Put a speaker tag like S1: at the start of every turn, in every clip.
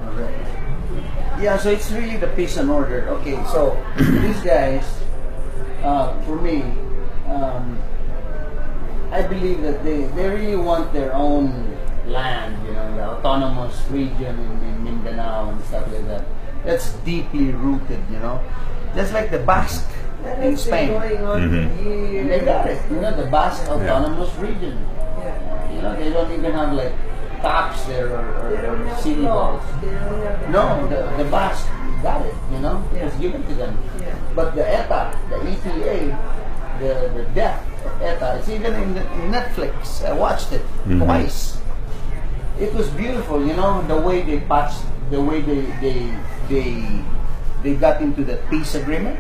S1: Alright. Yeah, so it's really the peace and order. Okay, so these guys, for me, I believe that they really want their own land, you know, the autonomous region in Mindanao and stuff like that. That's deeply rooted, you know. Just like the Basque in Spain. They got it, you know, the Basque autonomous region. You know, they don't even have like taps there or city halls. No, the Basque got it, you know, it's given to them. But the ETA, the ETA, the death of ETA, it's even in Netflix. I watched it twice. It was beautiful, you know, the way they patched, the way they got into the peace agreement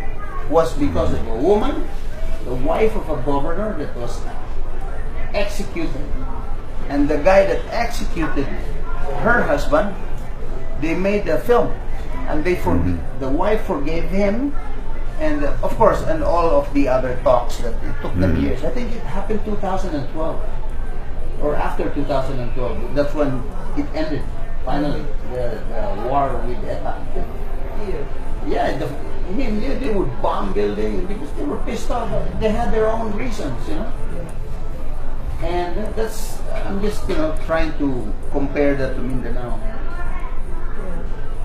S1: was because of a woman, the wife of a governor that was executed. And the guy that executed her husband, they made a film, and they the wife forgave him, and of course, and all of the other talks that it took them years. I think it happened 2012 or after 2012. That's when it ended finally, the war with ETA. Yeah, they would bomb buildings because they were pissed off. They had their own reasons, you know. And that's, I'm just, you know, trying to compare that to Mindanao.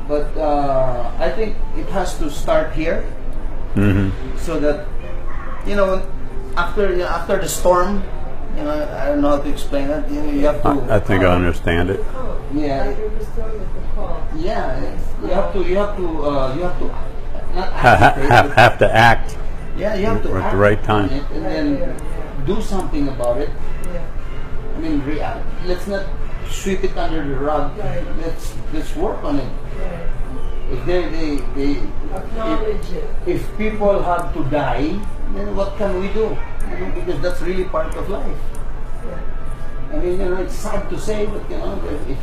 S1: But I think it has to start here, so that, you know, after the storm, you know, I don't know how to explain that. You know, you have to.
S2: I think I understand it.
S1: Yeah. Yeah, you have to not
S2: have to act.
S1: Yeah, you have to
S2: at
S1: act
S2: the right time,
S1: and then do something about it. I mean, let's not sweep it under the rug. Let's work on it. If they acknowledge it. If people have to die, then what can we do? You know, because that's really part of life. I mean, you know, it's sad to say, but you know, if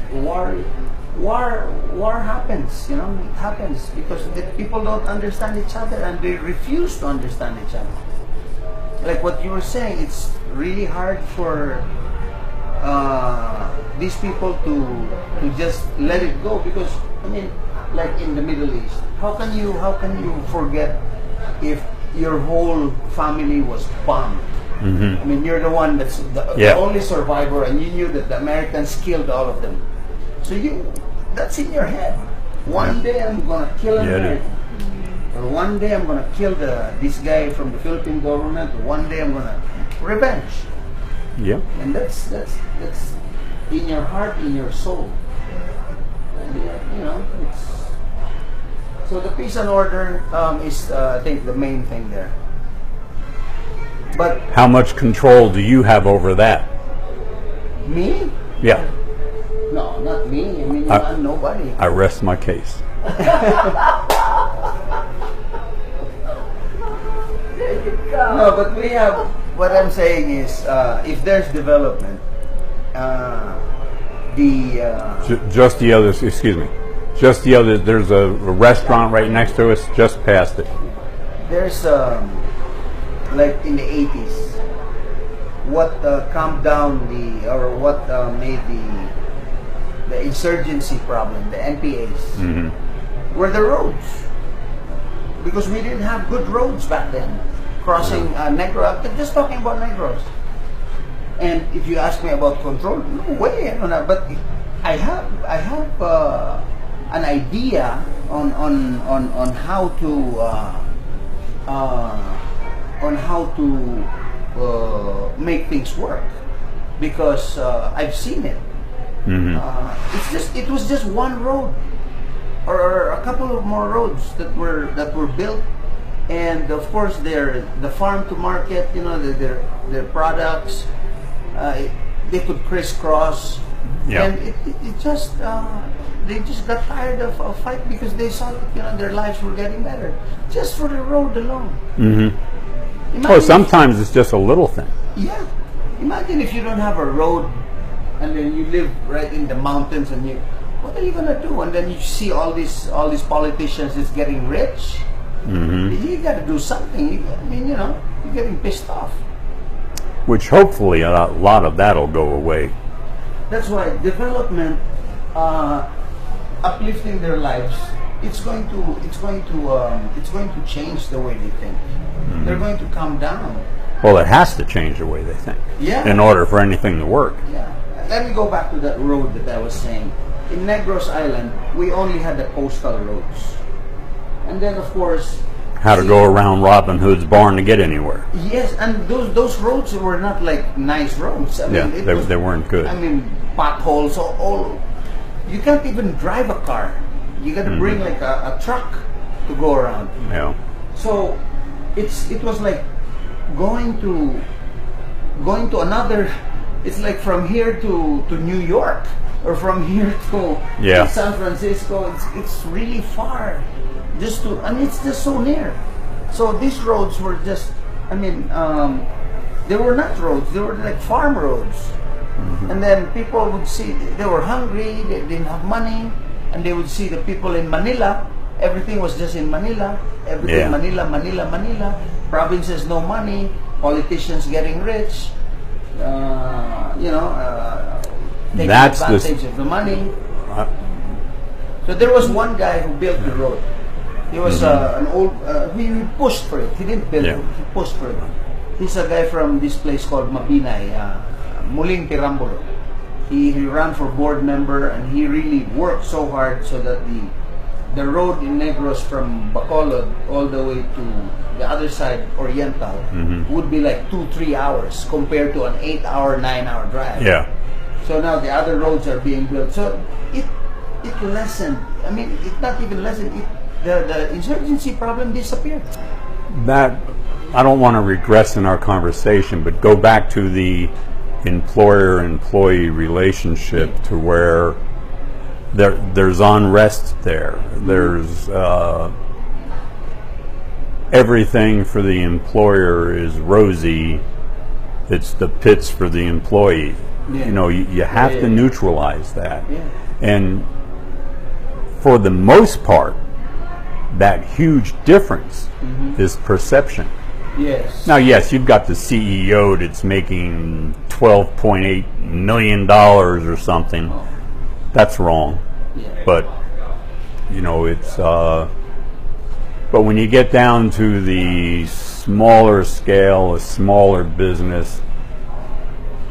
S1: war happens, you know, it happens because the people don't understand each other and they refuse to understand each other. Like what you were saying, it's really hard for these people to just let it go because, I mean, like in the Middle East, how can you forget if your whole family was bombed? I mean, you're the one that's the only survivor, and you knew that the Americans killed all of them. So that's in your head. One day I'm gonna kill an American, or one day I'm gonna kill this guy from the Philippine government, or one day I'm gonna revenge.
S2: Yeah.
S1: And that's in your heart, in your soul. And, you know, so the peace and order is, I think, the main thing there. But
S2: how much control do you have over that?
S1: Me?
S2: Yeah.
S1: No, not me. I mean, I'm nobody.
S2: I rest my case.
S1: No, but we have. What I'm saying is, if there's development,
S2: just the other. Excuse me. Just the other. There's a restaurant right next to us. Just past it.
S1: There's like in the 80s, what calmed down what made the insurgency problem, the NPAs, were the roads, because we didn't have good roads back then. Crossing Negro, I'm just talking about Negros. And if you ask me about control, no way, I don't know. But I have an idea on how to make things work, because I've seen it. It was just one road, or a couple of more roads that were built, and of course the farm to market, you know, their products, they could crisscross, and it just they just got tired of fight because they saw that, you know, their lives were getting better just for the road alone.
S2: Or sometimes it's just a little thing.
S1: Yeah, imagine if you don't have a road, and then you live right in the mountains, and what are you gonna do? And then you see all these politicians is getting rich. You got to do something. I mean, you know, you're getting pissed off.
S2: Which hopefully a lot of that'll go away.
S1: That's why development uplifting their lives, it's going to change the way they think. They're going to calm down.
S2: Well, it has to change the way they think.
S1: Yeah.
S2: In order for anything to work.
S1: Yeah. Let me go back to that road that I was saying. In Negros Island, we only had the coastal roads. And then, of course...
S2: How to go around Robin Hood's barn to get anywhere.
S1: Yes, and those roads were not like nice roads. I mean,
S2: they weren't good.
S1: I mean, potholes, all... You can't even drive a car. You got to bring like a truck to go around.
S2: Yeah.
S1: So, it was like going to another... It's like from here to New York, or from here to San Francisco. It's really far. And it's just so near. So these roads were just, I mean, they were not roads. They were like farm roads. And then people would see they were hungry. They didn't have money, and they would see the people in Manila. Everything was just in Manila. Everything Manila. Provinces no money. Politicians getting rich. Taking advantage of the money. So there was one guy who built the road. He was an old. He pushed for it. He didn't build it. He pushed for it. He's a guy from this place called Mabinay, Muling Pirambulo. He ran for board member, and he really worked so hard so that the road in Negros from Bacolod all the way to the other side, Oriental, would be like 2-3 hours compared to an 8-hour, 9-hour drive.
S2: Yeah.
S1: So now the other roads are being built. So it lessened. I mean, it not even lessened. The insurgency problem disappeared.
S2: That, I don't want to regress in our conversation, but go back to the employer-employee relationship to where there's unrest there. There's everything for the employer is rosy. It's the pits for the employee.
S1: Yeah.
S2: You know, you have to neutralize that.
S1: Yeah.
S2: And for the most part, that huge difference is perception.
S1: Yes.
S2: Now, yes, you've got the CEO that's making $12.8 million or something.
S1: Oh.
S2: That's wrong.
S1: Yeah.
S2: But, you know, it's... but when you get down to the smaller scale, a smaller business,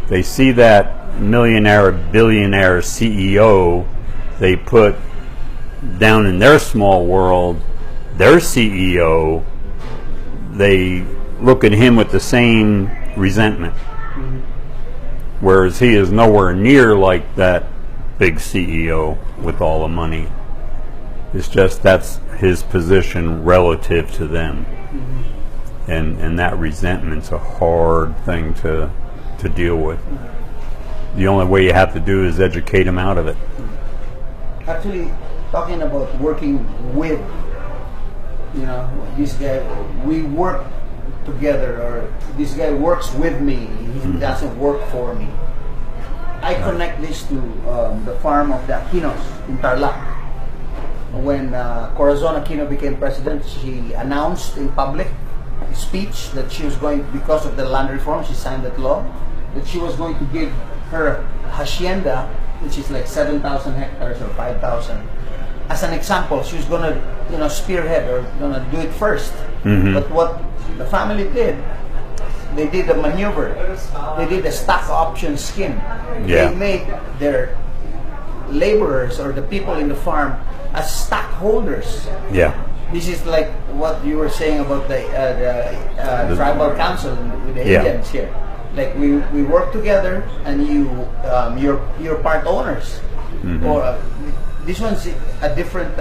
S2: they see that millionaire, billionaire CEO, they put down in their small world, their CEO, they look at him with the same resentment. Whereas he is nowhere near like that big CEO with all the money. It's just that's his position relative to them. And that resentment's a hard thing to deal with. The only way you have to do is educate him out of it.
S1: Actually, talking about working with, you know, this guy, we work together, or this guy works with me, he doesn't work for me. I connect this to the farm of the Aquinos in Tarlac. When Corazon Aquino became president, she announced in public speech that she was going, because of the land reform, she signed that law, that she was going to give her hacienda, which is like 7,000 hectares or 5,000, as an example. She was going to, you know, spearhead or going to do it first. But what the family did, they did a maneuver. They did a stock option scheme.
S2: Yeah.
S1: They made their laborers or the people in the farm as stockholders.
S2: Yeah.
S1: This is like what you were saying about the tribal council with the Indians here. Like we work together, and you're part owners. Or this one's a different.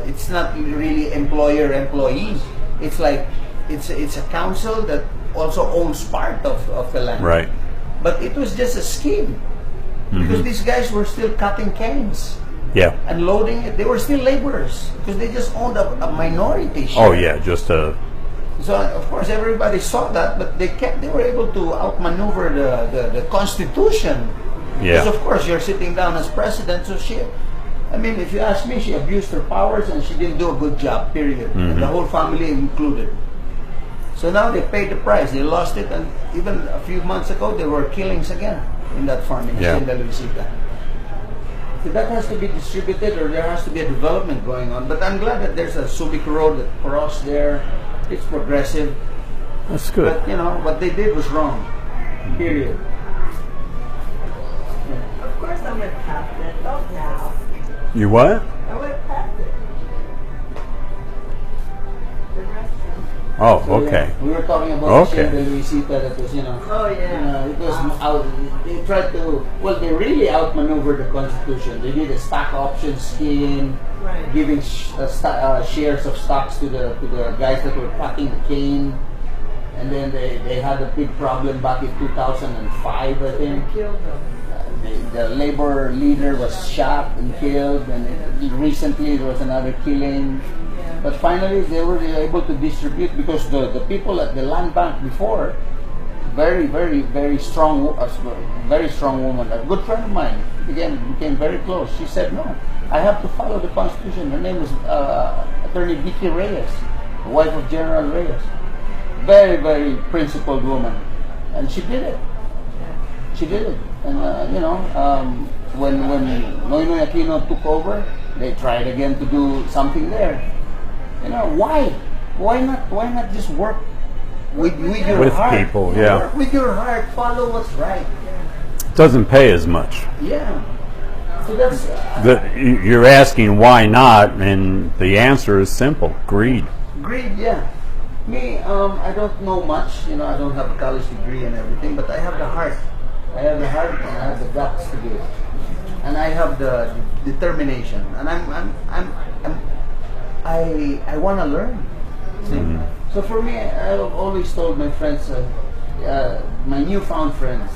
S1: It's not really employer-employee. It's like it's a council that also owns part of the land.
S2: Right.
S1: But it was just a scheme because these guys were still cutting canes.
S2: Yeah.
S1: And loading it. They were still laborers because they just owned a minority share.
S2: Oh yeah, just a.
S1: So of course everybody saw that, but they were able to outmaneuver the Constitution.
S2: Yeah.
S1: Because of course you're sitting down as president, so I mean, if you ask me, she abused her powers and she didn't do a good job, period. And the whole family included. So now they paid the price. They lost it, and even a few months ago there were killings again in that farm in Hacienda Luisita. So that has to be distributed, or there has to be a development going on. But I'm glad that there's a Subic road that crossed there. It's progressive.
S2: That's good.
S1: But, you know, what they did was wrong. Period.
S3: Of course I went past it. Don't now.
S2: You what?
S3: I went past it. The restaurant.
S2: Oh,
S1: So,
S2: okay.
S1: yeah, we were talking about
S2: Okay.
S1: the Luisita that was, you know.
S3: Oh, yeah.
S1: It was out. They tried to. Well, they really outmaneuvered the Constitution. They did a stock option scheme,
S3: Right.
S1: giving shares of stocks to the guys that were packing the cane, and then they had a big problem back in 2005, I think.
S3: Killed them.
S1: The labor leader was shot and killed, and recently there was another killing.
S3: Yeah.
S1: But finally, they were able to distribute because the people at the land bank before, very strong woman, a good friend of mine, became very close. She said, "No, I have to follow the Constitution." Her name is Attorney Vicky Reyes, the wife of General Reyes. Very principled woman, and she did it. She did it, and when Noynoy Aquino took over, they tried again to do something there. You know, why? Why not just work with your
S2: With
S1: heart?
S2: people, yeah.
S1: Work with your heart. Follow what's right.
S2: Doesn't pay as much.
S1: Yeah. So that's
S2: You're asking why not, and the answer is simple: greed.
S1: greed. Yeah. Me, I don't know much. You know, I don't have a college degree and everything, but I have the heart. I have the heart and I have the guts to do it, and I have the determination, and I want to learn. See? So for me, I've always told my friends, my newfound friends,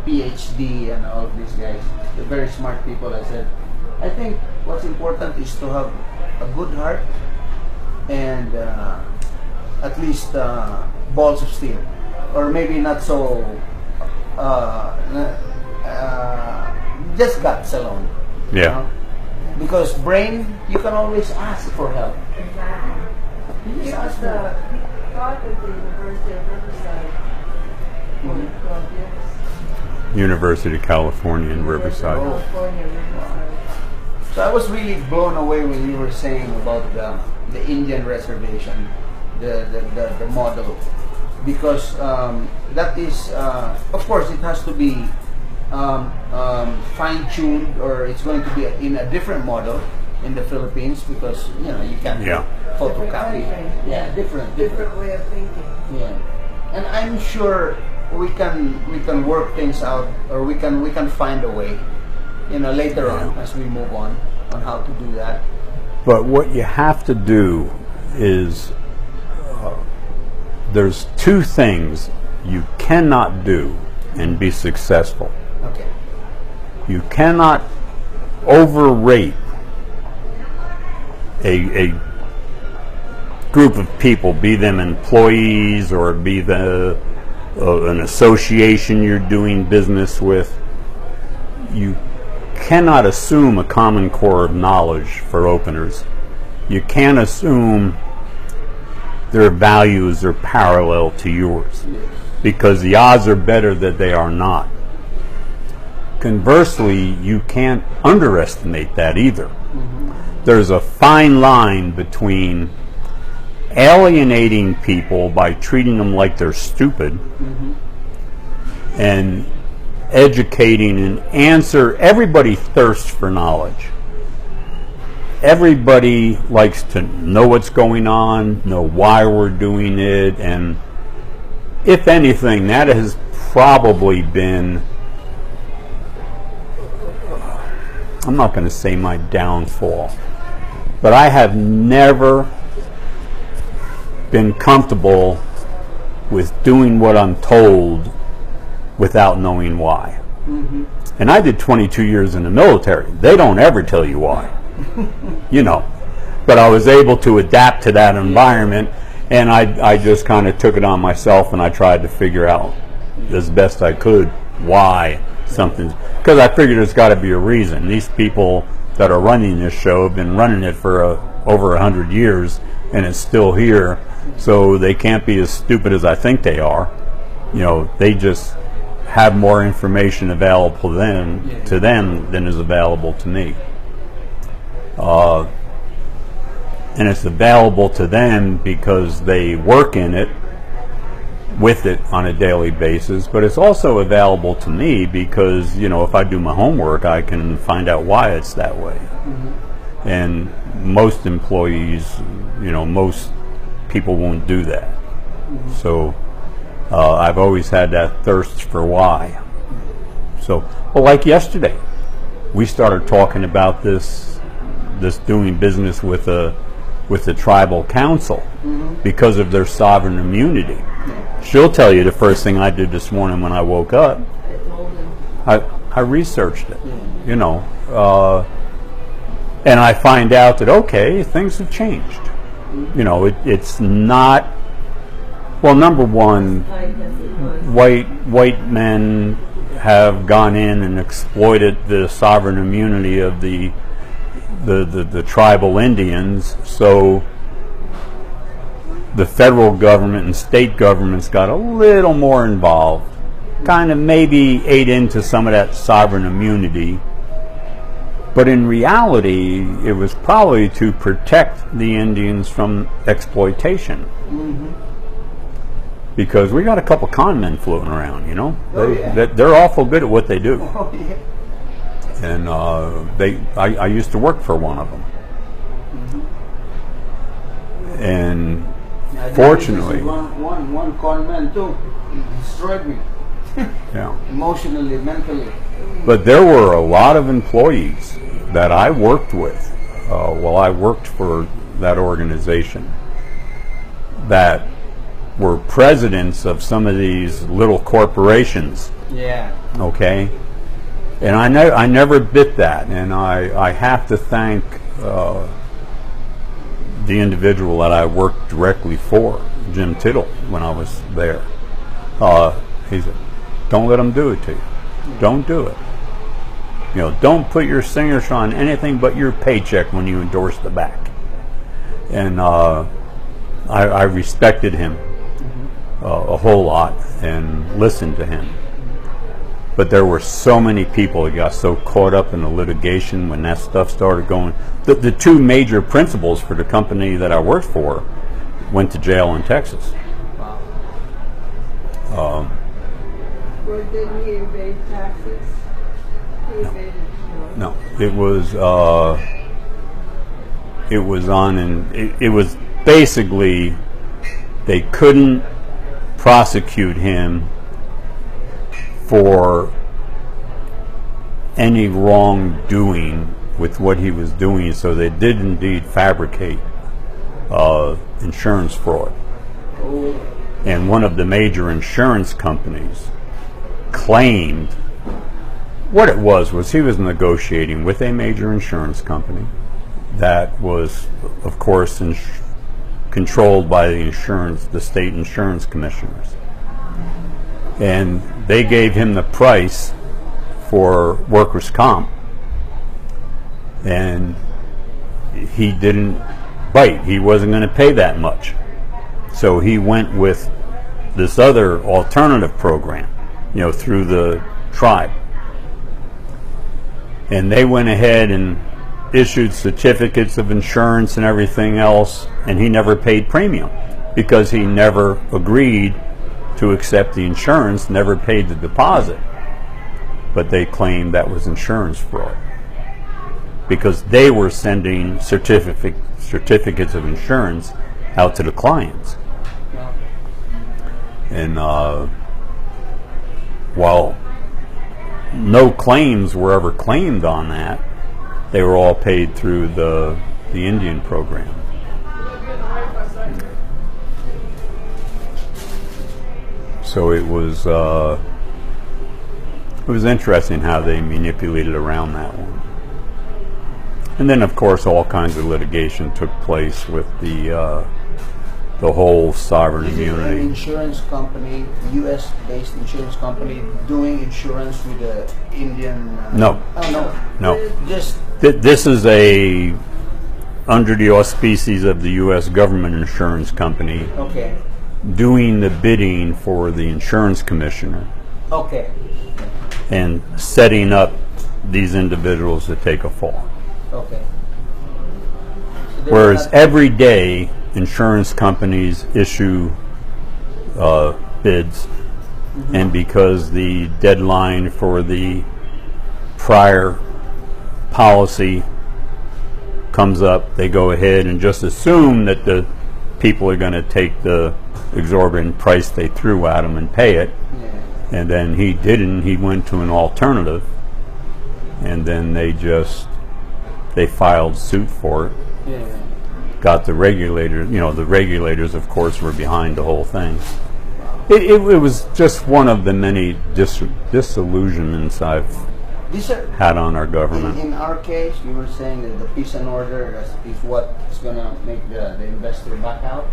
S1: PhD and all of these guys, they're very smart people. I said, I think what's important is to have a good heart and at least balls of steel, or maybe not so. Just guts alone.
S2: Yeah.
S1: You know? Because brain, you can always ask for help.
S3: Exactly.
S1: You
S3: He
S1: just
S3: was
S1: ask for help.
S3: he taught at the University of Riverside for 12 years.
S2: University of California in Riverside.
S3: California, Riverside.
S1: So I was really blown away when you were saying about the Indian reservation, the model, because that is, of course, it has to be fine-tuned, or it's going to be in a different model in the Philippines, because you can't photocopy.
S3: Different
S1: Yeah,
S3: different way of thinking.
S1: Yeah, and I'm sure we can work things out, or we can find a way, later on as we move on how to do that.
S2: But what you have to do is, there's two things you cannot do and be successful.
S1: Okay.
S2: You cannot overrate a group of people, be them employees or be an association you're doing business with. You cannot assume a common core of knowledge for openers. You can't assume their values are parallel to yours, because the odds are better that they are not. Conversely, you can't underestimate that either. There's a fine line between alienating people by treating them like they're stupid and educating and answer. Everybody thirsts for knowledge. Everybody likes to know what's going on, know why we're doing it, and if anything, that has probably been, I'm not going to say my downfall, but I have never been comfortable with doing what I'm told without knowing why. And I did 22 years in the military. They don't ever tell you why. But I was able to adapt to that environment, and I just kind of took it on myself, and I tried to figure out as best I could why something's, because I figured there's got to be a reason. These people that are running this show have been running it for over 100 years, and it's still here, so they can't be as stupid as I think they are. They just have more information available to them than is available to me. And it's available to them because they work in it, with it on a daily basis, but it's also available to me because, you know, if I do my homework, I can find out why it's that way. Mm-hmm. And most employees, you know, most people won't do that. Mm-hmm. So I've always had that thirst for why. So, well, like yesterday, we started talking about this doing business with the tribal council because of their sovereign immunity. She'll tell you the first thing I did this morning when I woke up. I researched it, you know, and I find out that, okay, things have changed. You know, it's not, well, number one, white men have gone in and exploited the sovereign immunity of the tribal Indians, so the federal government and state governments got a little more involved, kind of maybe ate into some of that sovereign immunity, but in reality it was probably to protect the Indians from exploitation. Mm-hmm. Because we got a couple con men floating around, you know. They're awful good at what they do. Oh, yeah. And I used to work for one of them. Mm-hmm. And fortunately,
S1: one con man too, he destroyed me.
S2: Yeah.
S1: Emotionally, mentally.
S2: But there were a lot of employees that I worked with while I worked for that organization that were presidents of some of these little corporations.
S1: Yeah.
S2: Okay. And I never bit that, and I have to thank the individual that I worked directly for, Jim Tittle, when I was there. He said, "Don't let them do it to you. Don't do it. You know, don't put your signature on anything but your paycheck when you endorse the back." And I respected him a whole lot and listened to him. But there were so many people that got so caught up in the litigation when that stuff started going. The two major principals for the company that I worked for went to jail in Texas.
S3: Wow. Well, didn't he evade taxes? He evaded,
S2: no. It was on, and it was basically they couldn't prosecute him for any wrongdoing with what he was doing, so they did indeed fabricate insurance fraud. And one of the major insurance companies claimed what it was he was negotiating with a major insurance company that was, of course, controlled by the state insurance commissioners. And they gave him the price for workers' comp, and he didn't bite. He wasn't going to pay that much. So he went with this other alternative program, you know, through the tribe. And they went ahead and issued certificates of insurance and everything else, and he never paid premium because he never agreed to accept the insurance, never paid the deposit. But they claimed that was insurance fraud because they were sending certificates of insurance out to the clients. And while no claims were ever claimed on that, they were all paid through the Indian program. So it was interesting how they manipulated around that one. And then, of course, all kinds of litigation took place with the whole sovereign immunity.
S1: An insurance company, U.S.-based insurance company, doing insurance with the Indian.
S2: No.
S1: Oh
S2: no.
S1: Just
S2: this is under the auspices of the U.S. government insurance company.
S1: Okay.
S2: Doing the bidding for the insurance commissioner
S1: Okay.
S2: and setting up these individuals to take a fall.
S1: Okay. So
S2: Whereas every day, insurance companies issue bids, and because the deadline for the prior policy comes up, they go ahead and just assume that the people are going to take the exorbitant price they threw at him and pay it.
S1: Yeah.
S2: And then he didn't. He went to an alternative, and then they filed suit for it.
S1: Yeah.
S2: Got the regulators. The regulators, of course, were behind the whole thing. It was just one of the many disillusionments I've
S1: These are
S2: had on our government.
S1: in our case. You were saying that the peace and order is what's going to make the investor back out.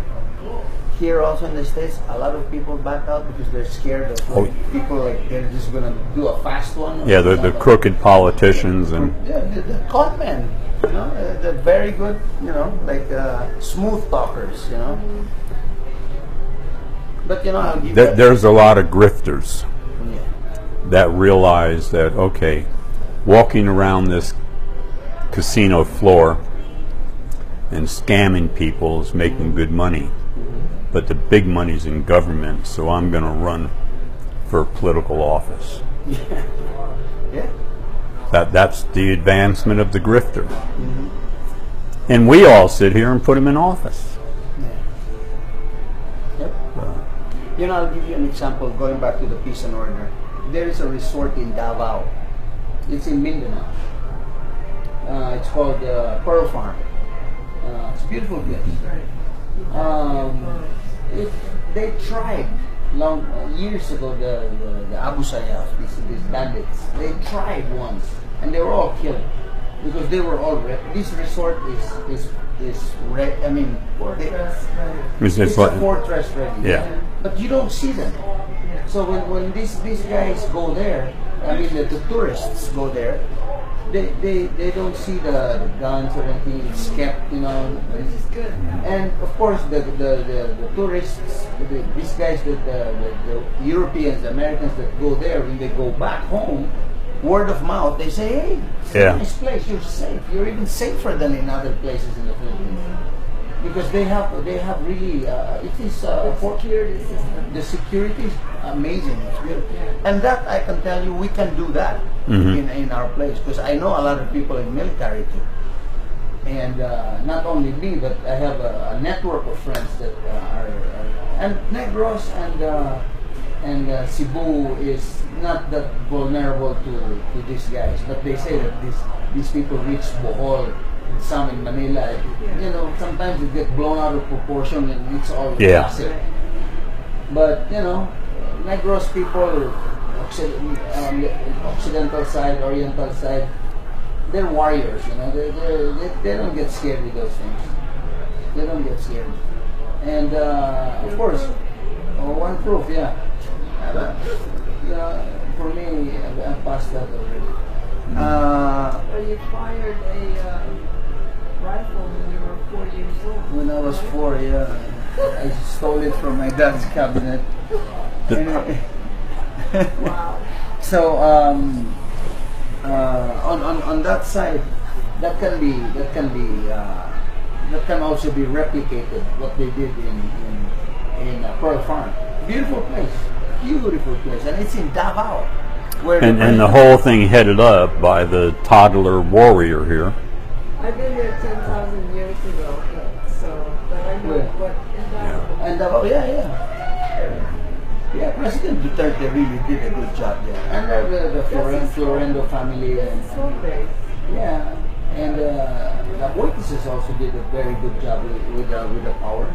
S1: Here also in the States, a lot of people back out because they're scared of people like they're just going to do a fast one.
S2: Yeah, the crooked politicians and
S1: the con men, they're very good, like smooth talkers, But I'll give you
S2: there's a lot of grifters
S1: yeah.
S2: that realize that, okay, walking around this casino floor and scamming people is making good money, but the big money's in government, so I'm going to run for political office.
S1: Yeah.
S2: That's the advancement of the grifter. And we all sit here and put him in office.
S1: Yep. I'll give you an example, going back to the peace and order. There is a resort in Davao. It's in Mindanao. It's called Pearl Farm. It's a beautiful place. They tried years ago, the Abu Sayyaf, these bandits. They tried once, and they were all killed because they were all this resort is it's a fortress ready.
S2: Yeah.
S1: But you don't see them. So when these guys go there, the tourists go there, they don't see the guns or anything. It's kept,
S3: Which is good.
S1: And of course the tourists, these guys, the Europeans, the Americans that go there, when they go back home, word of mouth, they say, hey, it's a nice place, you're safe. You're even safer than in other places in the Philippines. Because they have really, it is
S3: Security system.
S1: the security is amazing. It's good. And that, I can tell you, we can do that in our place. Because I know a lot of people in military too. And not only me, but I have a network of friends that and Negros and Cebu is not that vulnerable to these guys. But they say that these people reach Bohol, some in Manila. Sometimes it gets blown out of proportion and it's all classic. But Negros people, Occidental side, Oriental side, they're warriors. They don't get scared with those things. They don't get scared. And of course, one proof, yeah. For me, I'm past that already.
S3: You fired a rifle when you were 4 years old.
S1: When I was 4, yeah. I stole it from my dad's cabinet. Anyway.
S3: Wow.
S1: So on that side, that can also be replicated. What they did in Pearl Farm, beautiful place, and it's in Davao.
S2: And the whole thing headed up by the toddler warrior here.
S3: I've been there 10,000 years ago, but I know what in Davao.
S1: And Davao, yeah, President Duterte really did a good job there, and the Florendo family, and
S3: So big.
S1: yeah, and the Boytises also did a very good job with the power.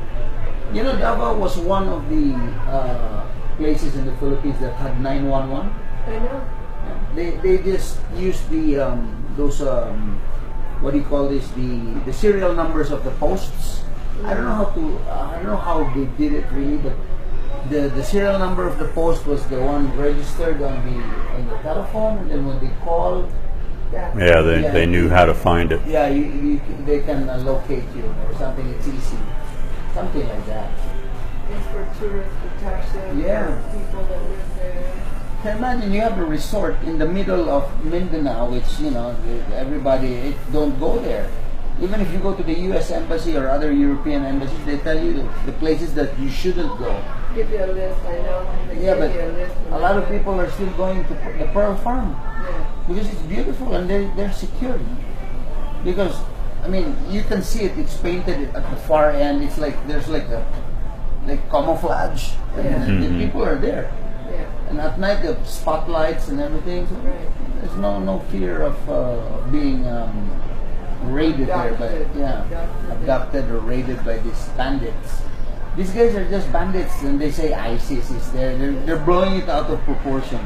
S1: Davao was one of the places in the Philippines that had 911.
S3: I know.
S1: They just used those what do you call this, the serial numbers of the posts. I don't know how they did it really, but the serial number of the post was the one registered on the telephone, and then when they called,
S2: they knew how to find it.
S1: Yeah, they can locate you or something. It's easy, something like that.
S3: It's for tourist protection.
S1: Yeah.
S3: For people that live there.
S1: Can imagine you have a resort in the middle of Mindanao, which everybody don't go there. Even if you go to the U.S. embassy or other European embassies, they tell you the places that you shouldn't go.
S3: Give you a list, I know. They
S1: Yeah,
S3: give
S1: but
S3: you a list
S1: a lot of people are still going to the Pearl Farm
S3: Yeah.
S1: because it's beautiful and they're secure. Because I mean, you can see it. It's painted at the far end. It's like there's like camouflage, and the people are there.
S3: Yeah.
S1: And at night, the spotlights and everything. So
S3: Right.
S1: there's no fear of being raided there, abducted or raided by these bandits. These guys are just bandits, and they say ISIS is there. They're blowing it out of proportion.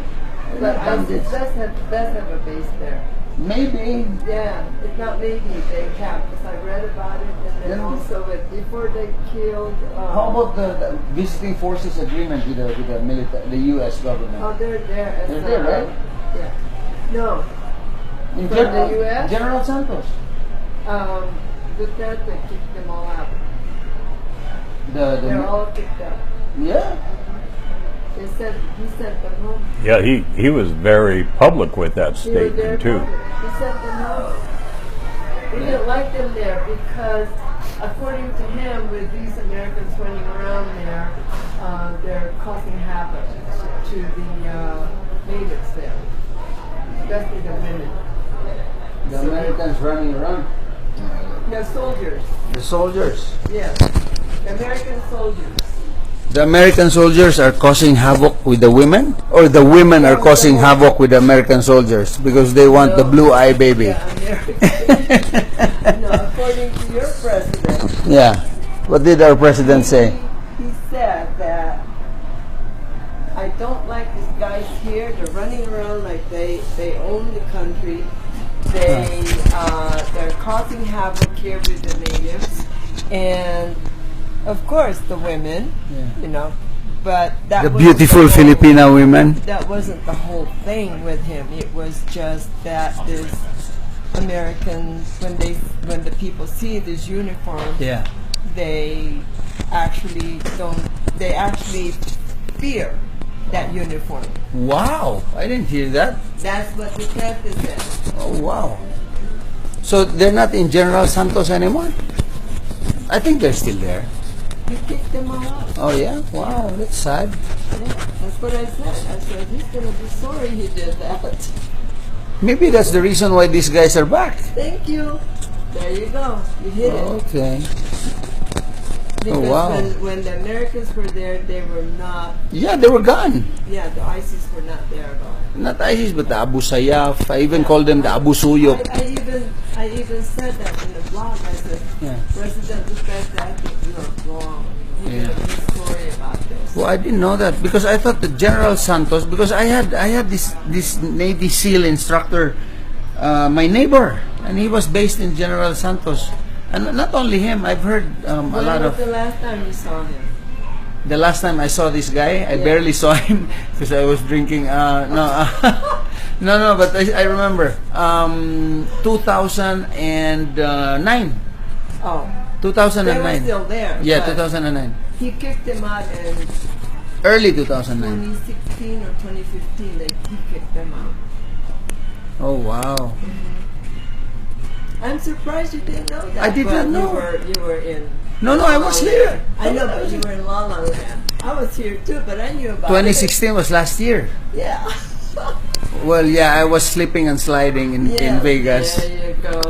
S3: But
S1: Bandits.
S3: ISIS does have a base there.
S1: Maybe.
S3: Yeah, it's not maybe, they have, because I read about it, and then also before they killed...
S1: How about the visiting forces agreement with the U.S. government?
S3: Oh, they're there.
S1: They're there, right?
S3: Yeah. No.
S1: In
S3: From the US?
S1: General Santos.
S3: Duterte kicked them all out.
S1: They're
S3: all kicked out.
S1: Yeah.
S3: He sent them home.
S2: Yeah, he was very public with that
S3: He was there
S2: statement too.
S3: He sent them home. He didn't like them there because, according to him, with these Americans running around there, they're causing havoc to the natives there, especially the women.
S1: The Americans running around.
S3: The soldiers.
S1: The soldiers.
S3: Yes. The American soldiers.
S1: The American soldiers are causing havoc with the women, or the women are causing havoc with the American soldiers because they want the blue eye baby.
S3: Yeah, American. No, according to your president.
S1: Yeah. What did our president say?
S3: He said that I don't like these guys here. They're running around like they own the country. They're causing havoc here with the natives, and of course the women, but that
S1: The
S3: wasn't
S1: beautiful
S3: the whole-
S1: Filipina women.
S3: That wasn't the whole thing with him. It was just that this Americans, when the people see this uniform,
S1: Yeah.
S3: they actually fear that uniform.
S1: Wow. I didn't hear that.
S3: That's what the captain said.
S1: Oh, wow. So they're not in General Santos anymore? I think they're still there.
S3: He kicked them all out.
S1: Oh, yeah? Wow, that's sad.
S3: Yeah, that's what I said. I said, he's going to be sorry he did that.
S1: Maybe that's the reason why these guys are back.
S3: Thank you. There you go. You hit it.
S1: Okay.
S3: Because
S1: wow.
S3: when the Americans were there, they were not,
S1: Yeah, they were gone.
S3: the ISIS were not there at all.
S1: Not ISIS, but the Abu Sayyaf. I even called them the Abu Suyok.
S3: I even said that in the blog. I said,
S1: Yeah.
S3: President Duterte, I think you're wrong. He did a big story about this.
S1: Well, I didn't know that because I thought the General Santos, because I had this Navy SEAL instructor, my neighbor, and he was based in General Santos. And not only him, I've heard a lot
S3: When
S1: of...
S3: was the last time you saw him?
S1: The last time I saw this guy, I barely saw him because I was drinking. No, but I remember 2009.
S3: Oh,
S1: 2009.
S3: they were still there.
S1: Yeah,
S3: but
S1: 2009.
S3: He kicked them out in
S1: Early 2009.
S3: 2016 or 2015. He kicked them out.
S1: Oh, wow.
S3: I'm surprised you didn't know that.
S1: I did not know.
S3: You were in.
S1: No, I was here.
S3: I know, but you were in La La Land. I was here too, but I knew about
S1: 2016 was last year.
S3: it. Yeah.
S1: Well, yeah, I was slipping and sliding in Vegas.
S3: There you go.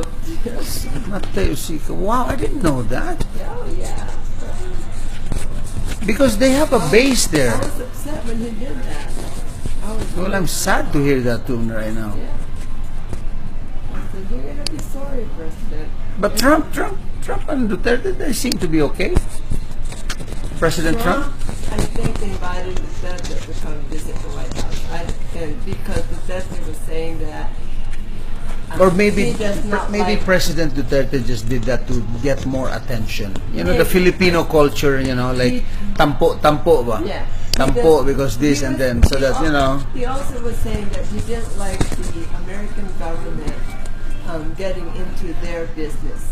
S1: Mateo Sica. Wow, I didn't know that.
S3: Oh yeah.
S1: Because they have a base
S3: I
S1: there.
S3: was upset when he did that.
S1: Well, I'm sad to hear that tune right now.
S3: Yeah. I said, you're gonna be sorry, President.
S1: But Trump and Duterte, they seem to be okay. President Trump?
S3: I think they invited Duterte to come visit the White House. And because Duterte was saying that.
S1: Or maybe
S3: he does not like-
S1: President Duterte just did that to get more attention. You know, the Filipino culture, like tampo ba?
S3: Yeah.
S1: Tampo because this and then, so that,
S3: He also was saying that he didn't like the American government getting into their business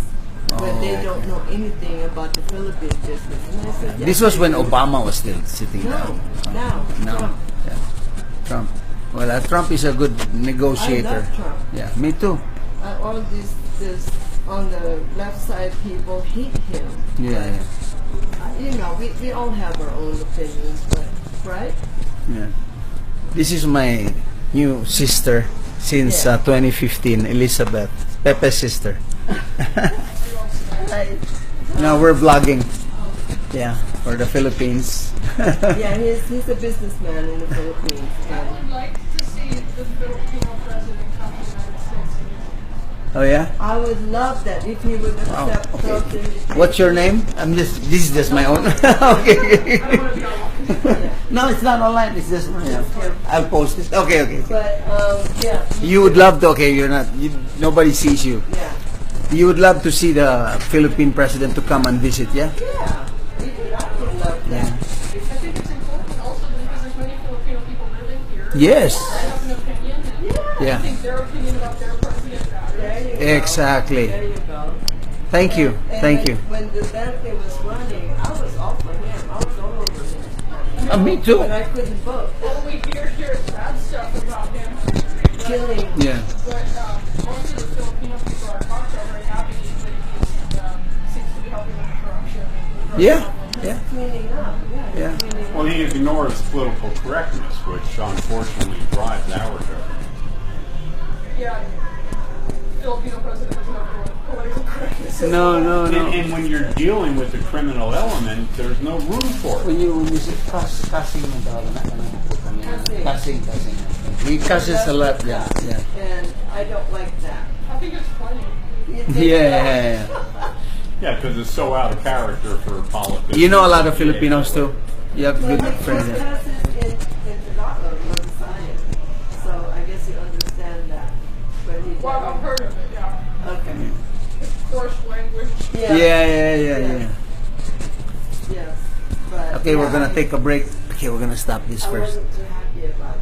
S3: when they don't know anything about the Philippine business. And I said,
S1: This was when Obama was still sitting down.
S3: Now.
S1: No. Yeah. Trump. Well, Trump is a good negotiator.
S3: I love Trump.
S1: Yeah, me too.
S3: All these on the left side people hate him.
S1: Yeah,
S3: You know, we all have our own opinions, but right?
S1: yeah. This is my new sister since 2015, Elizabeth, Pepe's sister. Now we're vlogging. Yeah, for the Philippines.
S3: Yeah, he's a businessman in the Philippines.
S4: I would like to see the Filipino president come to the United States.
S1: Oh yeah.
S3: I would love that if he would accept Trump's invitation.
S1: What's your name? This is just my own. Okay.
S4: I don't want to be on.
S1: No, it's not online. It's just I'll post it. Okay.
S3: But yeah,
S1: You would love to. Okay, you're not. Nobody sees you.
S3: yeah,
S1: You would love to see the Philippine president to come and visit. Yeah.
S3: yeah. I would love that.
S4: I think it's important also because there's many Filipino people living here.
S1: Yes.
S4: I have an opinion. And
S1: Yeah.
S4: I think their opinion about their president matters.
S3: There you go.
S1: Exactly.
S3: There you go.
S1: Thank you.
S3: And
S1: Thank you.
S3: When the Dante was running, I was all for him. I was all over him.
S1: Me too.
S3: But I couldn't vote.
S4: All we hear is bad stuff about him.
S3: Killing.
S1: Yeah.
S4: But most of the Filipino people I talk to are very happy that he seems to be helping with the corruption.
S1: Yeah. Yeah.
S3: Cleaning up.
S1: Yeah.
S3: Cleaning up.
S2: Well, he ignores political correctness, which unfortunately drives our government.
S4: Yeah, Filipino president has no political correctness.
S1: No.
S2: And when you're dealing with the criminal element, there's no room for it.
S1: When you say cussing, cussing. He cusses a lot. Yeah.
S3: And I don't like that.
S4: I think it's funny.
S3: You think
S1: Yeah.
S2: Yeah, because it's so out of character for politics.
S1: You know a lot of Filipinos too. You have good
S3: My
S1: friends
S3: first
S1: there.
S3: cousin in Tagalog, Gonzalez. So I guess you understand that. But he
S4: Well, I've heard of it, yeah.
S3: Okay.
S4: Forced language.
S1: Yeah.
S3: Yes. But
S1: Okay, we're
S3: yeah,
S1: gonna take a break. Okay, we're gonna stop this
S3: I
S1: first.
S3: wasn't too happy about it.